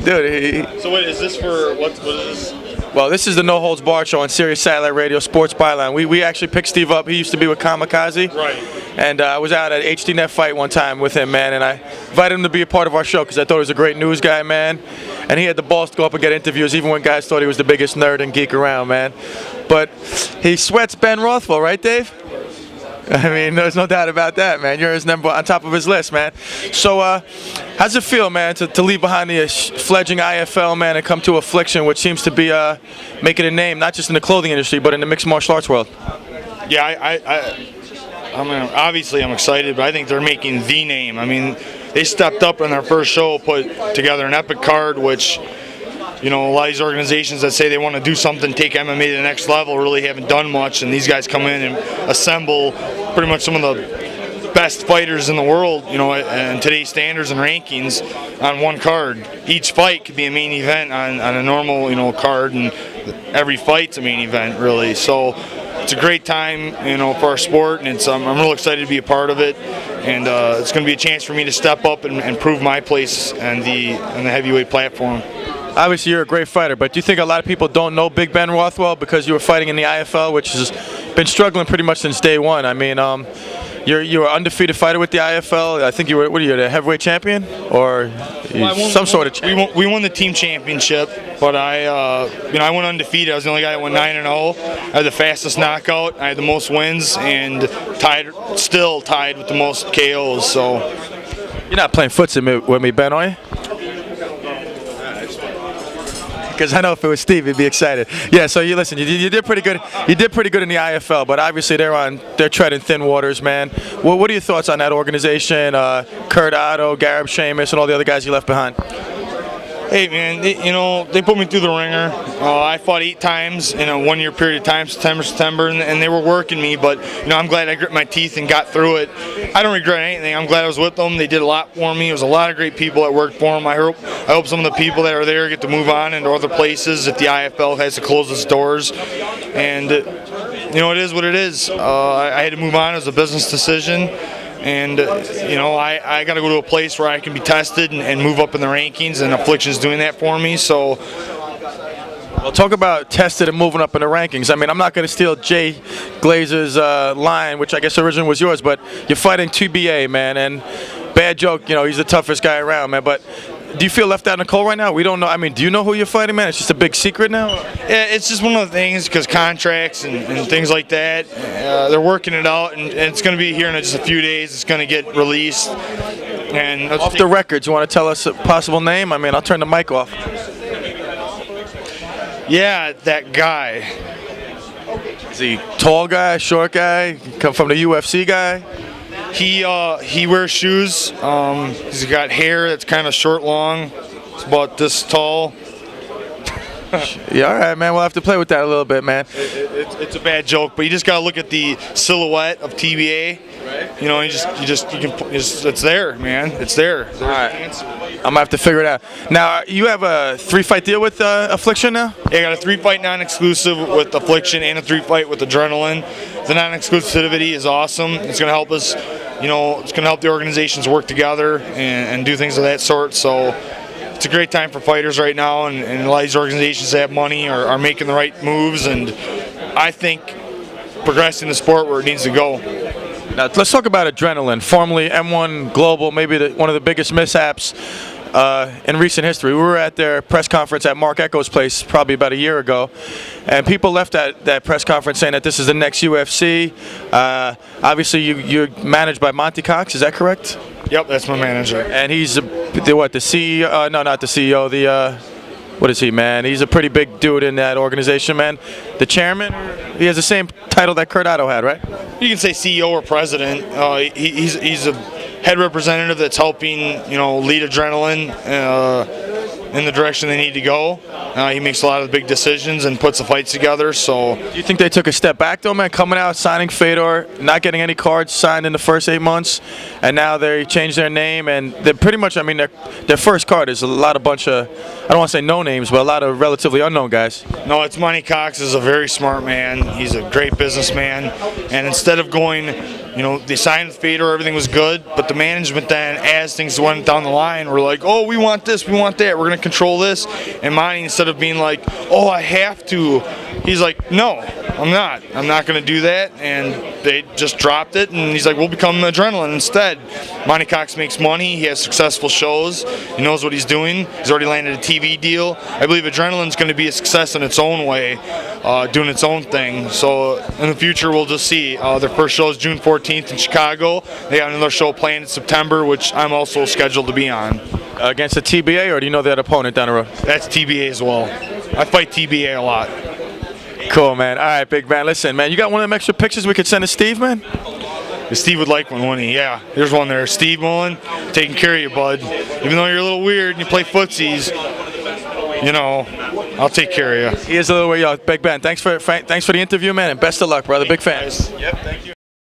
Dude, So what is this for? What is this? well, this is the No Holds Barred show on Sirius Satellite Radio Sports Byline. We actually picked Steve up. He used to be with Kamikaze. Right. And I was out at HDNet Fight one time with him, man, and I invited him to be a part of our show because I thought he was a great news guy, man. And he had the balls to go up and get interviews, even when guys thought he was the biggest nerd and geek around, man. But he sweats Ben Rothwell, right, Dave? I mean, there's no doubt about that, man. You're his number on top of his list, man. So, how's it feel, man, to leave behind the fledgling IFL, man, and come to Affliction, which seems to be making a name, not just in the clothing industry, but in the mixed martial arts world? Yeah, I mean, obviously I'm excited, but I think they're making the name. I mean, they stepped up in their first show, put together an epic card, which, you know, a lot of these organizations that say they want to do something, take MMA to the next level, really haven't done much, and these guys come in and assemble pretty much some of the best fighters in the world, you know, and today's standards and rankings on one card. Each fight could be a main event on a normal, you know, card, and every fight's a main event, really. So it's a great time, you know, for our sport, and it's I'm real excited to be a part of it, and it's going to be a chance for me to step up and prove my place on the heavyweight platform. Obviously, you're a great fighter, but do you think a lot of people don't know Big Ben Rothwell because you were fighting in the IFL, which has been struggling pretty much since day one? I mean, you're an undefeated fighter with the IFL. I think you were, what are you, the heavyweight champion? Or some sort of champion? We won the team championship, but I went undefeated. I was the only guy that went 9-0. I had the fastest knockout. I had the most wins, and still tied with the most KOs. So you're not playing footsie with me, Ben, are you? Because I know if it was Steve, he'd be excited. Yeah. So you listen. You did pretty good. You did pretty good in the IFL, but obviously they're treading thin waters, man. What are your thoughts on that organization? Kurt Otto, Garib Sheamus, and all the other guys you left behind. Hey man, they put me through the ringer. I fought 8 times in a 1-year period of time, September, and they were working me. But I'm glad I grit my teeth and got through it. I don't regret anything. I'm glad I was with them. They did a lot for me. It was a lot of great people that worked for them. I hope some of the people that are there get to move on into other places if the IFL has to close its doors. And it is what it is. I had to move on. It was a business decision. And, I got to go to a place where I can be tested and move up in the rankings, and Affliction's doing that for me. So, well, talk about tested and moving up in the rankings. I mean, I'm not going to steal Jay Glazer's line, which I guess originally was yours, but you're fighting 2BA, man, and bad joke, he's the toughest guy around, man, but do you feel left out in the cold right now? We don't know. I mean, do you know who you're fighting, man? It's just a big secret now? Yeah, it's just one of the things because contracts and things like that, they're working it out, and it's going to be here in just a few days. It's going to get released. And off the record, you want to tell us a possible name? I mean, I'll turn the mic off. Yeah, that guy. Is he tall guy, short guy, come from the UFC guy? He wears shoes. He's got hair that's kind of short, long. It's about this tall. Yeah, all right, man. We'll have to play with that a little bit, man. It's a bad joke, but you just gotta look at the silhouette of TBA. Right. It's there, man. It's there. All right. I'm gonna have to figure it out. Now, you have a 3-fight deal with Affliction now? Yeah, I got a 3-fight non-exclusive with Affliction and a 3-fight with Adrenaline. The non-exclusivity is awesome. It's gonna help us, it's gonna help the organizations work together and do things of that sort. So it's a great time for fighters right now, and a lot of these organizations that have money are making the right moves, and I think progressing the sport where it needs to go. Now, let's talk about Adrenaline, formerly M1 Global, maybe one of the biggest mishaps in recent history. We were at their press conference at Mark Echo's place probably about a year ago, and people left that press conference saying that this is the next UFC. Obviously, you're managed by Monty Cox, is that correct? Yep, that's my manager. And he's the CEO? No, not the CEO. What is he, man? He's a pretty big dude in that organization, man. The chairman? He has the same title that Kurt Otto had, right? You can say CEO or president. He's a head representative that's helping, lead Adrenaline in the direction they need to go. He makes a lot of big decisions and puts the fights together. So, do you think they took a step back, though, man? Coming out, signing Fedor, not getting any cards signed in the first 8 months, and now they changed their name, and they're pretty much, I mean, their first card is a bunch of, I don't want to say no names, but a lot of relatively unknown guys. No, it's Monty Cox is a very smart man. He's a great businessman, and instead of going You know, they signed with Fedor, everything was good, but the management then, as things went down the line, were like, oh, we want this, we want that, we're going to control this. And Monty, instead of being like, oh, I have to, he's like, no, I'm not. I'm not going to do that. And they just dropped it, and he's like, we'll become Adrenaline instead. Monty Cox makes money, he has successful shows, he knows what he's doing, he's already landed a TV deal. I believe Adrenaline's going to be a success in its own way, doing its own thing. So in the future, we'll just see. Their first show is June 14th in Chicago. They got another show planned in September, which I'm also scheduled to be on. Against the TBA, or do you know that opponent down the road? That's TBA as well. I fight TBA a lot. Cool, man. All right, big man. Listen, man, you got one of them extra pictures we could send to Steve, man? Steve would like one, wouldn't he? Yeah, there's one there. Steve Mullen, taking care of you, bud. Even though you're a little weird and you play footsies, you know, I'll take care of you. He is a little way out. Big Ben, thanks for the interview, man, and best of luck, brother. Big fan. Yep, thank you.